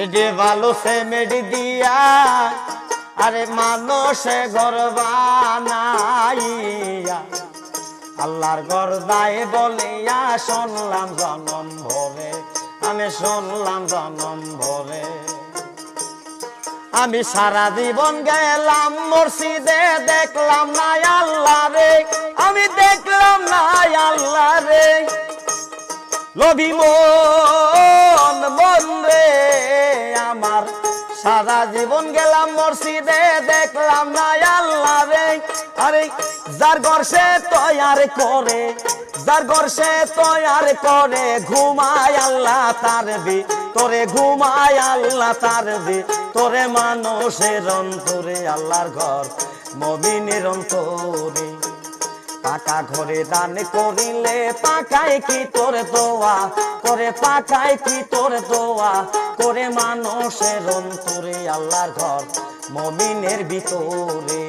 এডে ভালো সে মেডি দিয়া আরে মানুষে ঘর বানাইয়া আল্লাহর ঘর দায় বলিয়া শুনলাম জনম ভরে, আমি শুনলাম জনম ভরে। আমি সারা জীবন গেলাম মসজিদে, দেখলাম না আল্লাহ রে, আমি দেখলাম না আল্লাহ রে। লোভী মন মন রে আমার, সারা জীবন গেলাম মসজিদে, দেখলাম না আল্লাহ রে। আরে যার ঘর সে তৈয়ার করে, যার ঘর সে তৈয়ার করে, ঘুমায় আল্লাহ তার তোরে, ঘুমায় আল্লাহ তার তোরে। মানুষের অন্তরে আল্লাহর ঘর মুমিনের অন্তরে। পাকা ঘরে দান করিলে পাকায় কি তোর দোয়া করে, পাকায় কি তোর দোয়া করে। মানুষের অন্তরে আল্লাহর ঘর মুমিনের ভিতরে।